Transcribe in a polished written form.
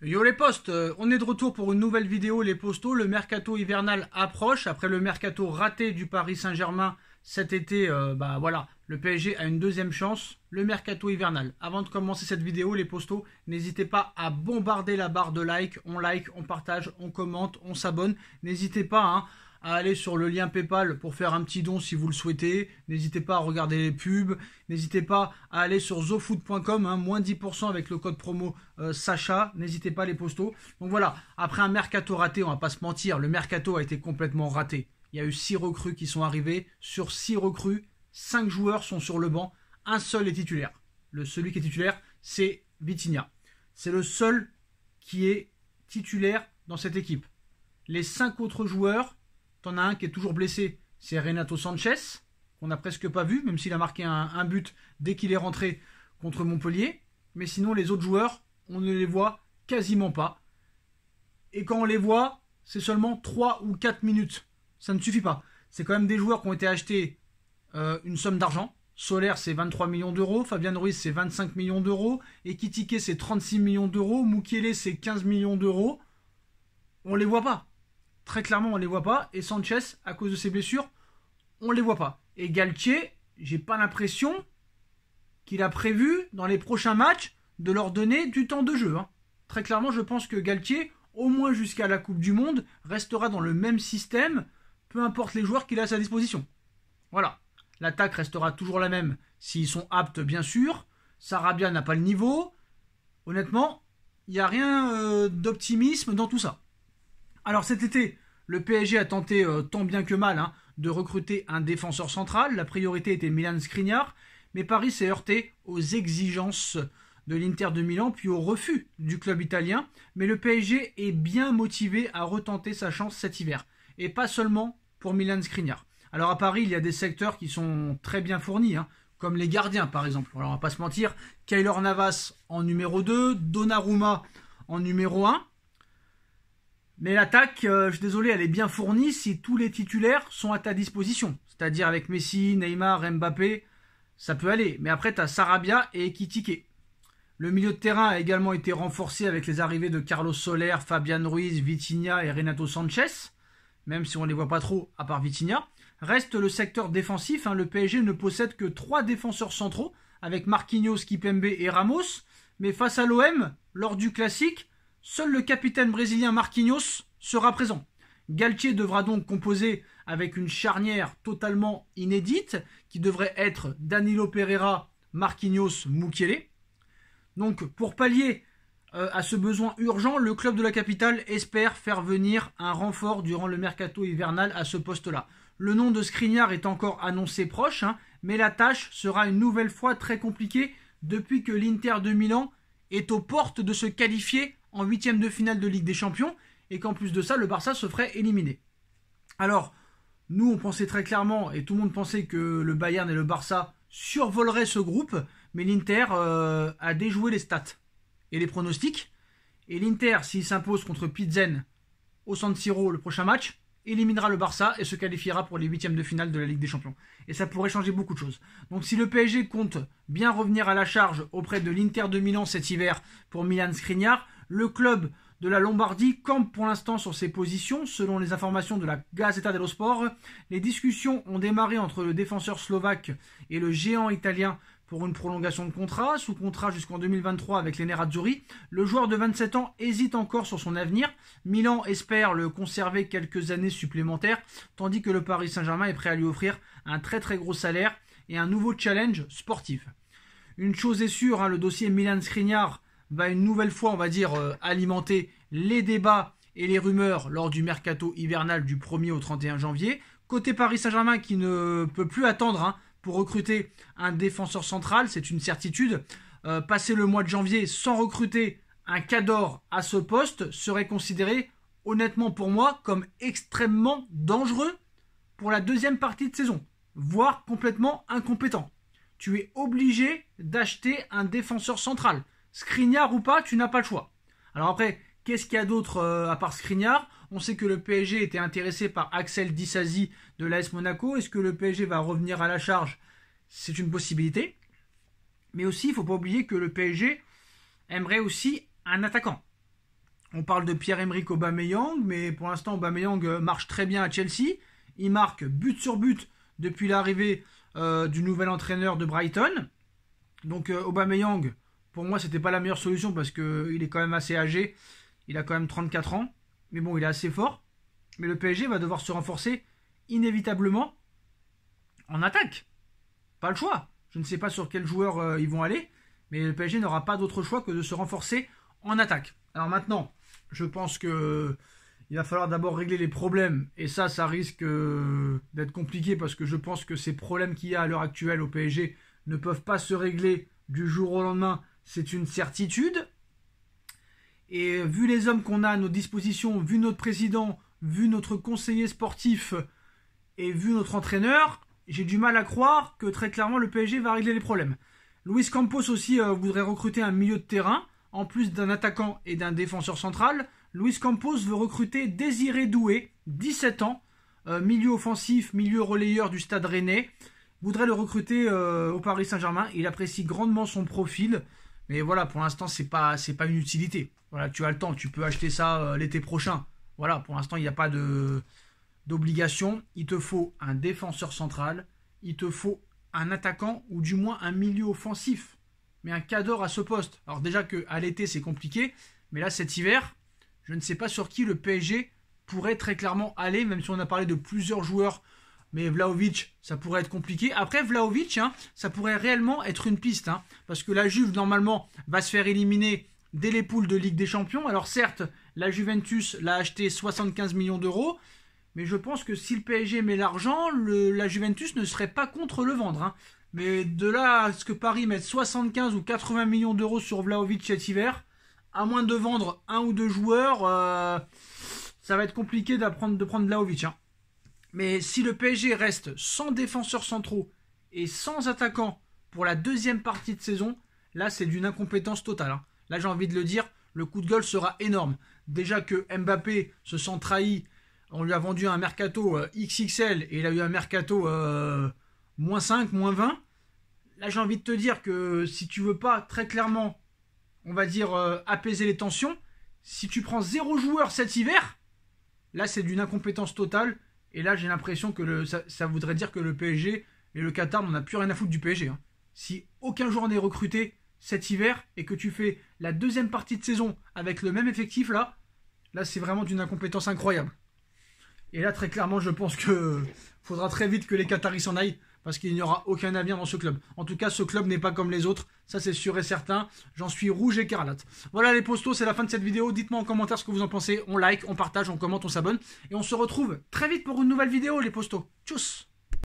Yo les postes, on est de retour pour une nouvelle vidéo les postos. Le mercato hivernal approche. Après le mercato raté du Paris Saint-Germain cet été, voilà, le PSG a une deuxième chance, le mercato hivernal. Avant de commencer cette vidéo les postos, n'hésitez pas à bombarder la barre de like, on partage, on commente, on s'abonne. N'hésitez pas à aller sur le lien PayPal pour faire un petit don si vous le souhaitez. N'hésitez pas à regarder les pubs. N'hésitez pas à aller sur zofoot.com, moins 10% avec le code promo Sacha. N'hésitez pas les postos. Donc voilà, après un mercato raté, on va pas se mentir, le mercato a été complètement raté. Il y a eu 6 recrues qui sont arrivées. Sur 6 recrues, 5 joueurs sont sur le banc. Un seul est titulaire. Celui qui est titulaire, c'est Vitinha. C'est le seul qui est titulaire dans cette équipe. Les 5 autres joueurs, t'en as un qui est toujours blessé, c'est Renato Sanchez, qu'on n'a presque pas vu, même s'il a marqué un but dès qu'il est rentré contre Montpellier. Mais sinon, les autres joueurs, on ne les voit quasiment pas. Et quand on les voit, c'est seulement 3 ou 4 minutes. Ça ne suffit pas. C'est quand même des joueurs qui ont été achetés une somme d'argent. Soler, c'est 23 millions d'euros. Fabian Ruiz, c'est 25 millions d'euros. Ekitike, c'est 36 millions d'euros. Mukiele, c'est 15 millions d'euros. On les voit pas. Très clairement, on les voit pas. Et Sanchez, à cause de ses blessures, on les voit pas. Et Galtier, j'ai pas l'impression qu'il a prévu, dans les prochains matchs, de leur donner du temps de jeu. Très clairement, je pense que Galtier, au moins jusqu'à la Coupe du Monde, restera dans le même système, peu importe les joueurs qu'il a à sa disposition. Voilà. L'attaque restera toujours la même, s'ils sont aptes, bien sûr. Sarabia n'a pas le niveau. Honnêtement, il n'y a rien d'optimisme dans tout ça. Alors cet été, le PSG a tenté tant bien que mal de recruter un défenseur central. La priorité était Milan Skriniar, mais Paris s'est heurté aux exigences de l'Inter de Milan, puis au refus du club italien. Mais le PSG est bien motivé à retenter sa chance cet hiver. Et pas seulement pour Milan Skriniar. Alors à Paris, il y a des secteurs qui sont très bien fournis, comme les gardiens par exemple. Alors on va pas se mentir, Keylor Navas en numéro 2, Donnarumma en numéro 1. Mais l'attaque, je suis désolé, elle est bien fournie si tous les titulaires sont à ta disposition. C'est-à-dire avec Messi, Neymar, Mbappé, ça peut aller. Mais après, tu as Sarabia et Ekitike. Le milieu de terrain a également été renforcé avec les arrivées de Carlos Soler, Fabian Ruiz, Vitinha et Renato Sanchez. Même si on ne les voit pas trop, à part Vitinha. Reste le secteur défensif. Le PSG ne possède que 3 défenseurs centraux, avec Marquinhos, Kipembe et Ramos. Mais face à l'OM, lors du classique, seul le capitaine brésilien Marquinhos sera présent. Galtier devra donc composer avec une charnière totalement inédite, qui devrait être Danilo Pereira, Marquinhos, Mukiele. Donc pour pallier à ce besoin urgent, le club de la capitale espère faire venir un renfort durant le mercato hivernal à ce poste-là. Le nom de Skriniar est encore annoncé proche, mais la tâche sera une nouvelle fois très compliquée depuis que l'Inter de Milan est aux portes de se qualifier en 8e de finale de Ligue des Champions et qu'en plus de ça, le Barça se ferait éliminer. Alors, nous on pensait très clairement, et tout le monde pensait que le Bayern et le Barça survoleraient ce groupe, mais l'Inter a déjoué les stats et les pronostics. Et l'Inter, s'il s'impose contre Pilsen au San Siro le prochain match, éliminera le Barça et se qualifiera pour les 8e de finale de la Ligue des Champions. Et ça pourrait changer beaucoup de choses. Donc si le PSG compte bien revenir à la charge auprès de l'Inter de Milan cet hiver pour Milan Skriniar, le club de la Lombardie campe pour l'instant sur ses positions. Selon les informations de la Gazzetta dello Sport, les discussions ont démarré entre le défenseur slovaque et le géant italien pour une prolongation de contrat, sous contrat jusqu'en 2023 avec les Nerazzurri. Le joueur de 27 ans hésite encore sur son avenir. Milan espère le conserver quelques années supplémentaires, tandis que le Paris Saint-Germain est prêt à lui offrir un très très gros salaire et un nouveau challenge sportif. Une chose est sûre, le dossier Milan Skriniar va une nouvelle fois, on va dire, alimenter les débats et les rumeurs lors du mercato hivernal du 1er au 31 janvier. Côté Paris Saint-Germain qui ne peut plus attendre pour recruter un défenseur central, c'est une certitude. Passer le mois de janvier sans recruter un cador à ce poste serait considéré, honnêtement pour moi, comme extrêmement dangereux pour la deuxième partie de saison, voire complètement incompétent. Tu es obligé d'acheter un défenseur central. Skriniar ou pas, tu n'as pas le choix. Alors après, qu'est-ce qu'il y a d'autre à part Skriniar ? On sait que le PSG était intéressé par Axel Disasi de l'AS Monaco. Est-ce que le PSG va revenir à la charge ? C'est une possibilité. Mais aussi, il ne faut pas oublier que le PSG aimerait aussi un attaquant. On parle de Pierre-Emerick Aubameyang, mais pour l'instant, Aubameyang marche très bien à Chelsea. Il marque but sur but depuis l'arrivée du nouvel entraîneur de Brighton. Donc Aubameyang, pour moi, c'était pas la meilleure solution parce qu'il est quand même assez âgé. Il a quand même 34 ans. Mais bon, il est assez fort. Mais le PSG va devoir se renforcer inévitablement en attaque. Pas le choix. Je ne sais pas sur quels joueurs ils vont aller. Mais le PSG n'aura pas d'autre choix que de se renforcer en attaque. Alors maintenant, je pense que il va falloir d'abord régler les problèmes. Et ça risque d'être compliqué parce que je pense que ces problèmes qu'il y a à l'heure actuelle au PSG ne peuvent pas se régler du jour au lendemain. C'est une certitude. Et vu les hommes qu'on a à nos dispositions, vu notre président, vu notre conseiller sportif et vu notre entraîneur, j'ai du mal à croire que très clairement le PSG va régler les problèmes. Luis Campos aussi voudrait recruter un milieu de terrain, en plus d'un attaquant et d'un défenseur central. Luis Campos veut recruter Désiré Doué, 17 ans, milieu offensif, milieu relayeur du Stade Rennais. Voudrait le recruter au Paris Saint-Germain. Il apprécie grandement son profil. Mais voilà, pour l'instant, c'est pas une utilité. Voilà, tu as le temps, tu peux acheter ça l'été prochain. Voilà, pour l'instant, il n'y a pas d'obligation. Il te faut un défenseur central. Il te faut un attaquant ou du moins un milieu offensif. Mais un cadre à ce poste. Alors déjà qu'à l'été, c'est compliqué. Mais là, cet hiver, je ne sais pas sur qui le PSG pourrait très clairement aller, même si on a parlé de plusieurs joueurs. Mais Vlahovic, ça pourrait être compliqué. Après, Vlahovic, ça pourrait réellement être une piste. Parce que la Juve, normalement, va se faire éliminer dès les poules de Ligue des Champions. Alors certes, la Juventus l'a acheté 75 millions d'euros. Mais je pense que si le PSG met l'argent, la Juventus ne serait pas contre le vendre. Mais de là à ce que Paris mette 75 ou 80 millions d'euros sur Vlahovic cet hiver, à moins de vendre un ou deux joueurs, ça va être compliqué de prendre Vlahovic. Mais si le PSG reste sans défenseurs centraux et sans attaquants pour la deuxième partie de saison, là c'est d'une incompétence totale. Là j'ai envie de le dire, le coup de gueule sera énorme. Déjà que Mbappé se sent trahi, on lui a vendu un mercato XXL et il a eu un mercato moins 5, moins 20. Là j'ai envie de te dire que si tu veux pas très clairement, on va dire apaiser les tensions, si tu prends 0 joueur cet hiver, là c'est d'une incompétence totale. Et là, j'ai l'impression que ça voudrait dire que le PSG et le Qatar n'en a plus rien à foutre du PSG. Si aucun joueur n'est recruté cet hiver et que tu fais la deuxième partie de saison avec le même effectif, là c'est vraiment d'une incompétence incroyable. Et là, très clairement, je pense que faudra très vite que les Qataris s'en aillent parce qu'il n'y aura aucun avenir dans ce club. En tout cas, ce club n'est pas comme les autres. Ça, c'est sûr et certain. J'en suis rouge écarlate. Voilà les postos, c'est la fin de cette vidéo. Dites-moi en commentaire ce que vous en pensez. On like, on partage, on commente, on s'abonne. Et on se retrouve très vite pour une nouvelle vidéo, les postos. Tchuss!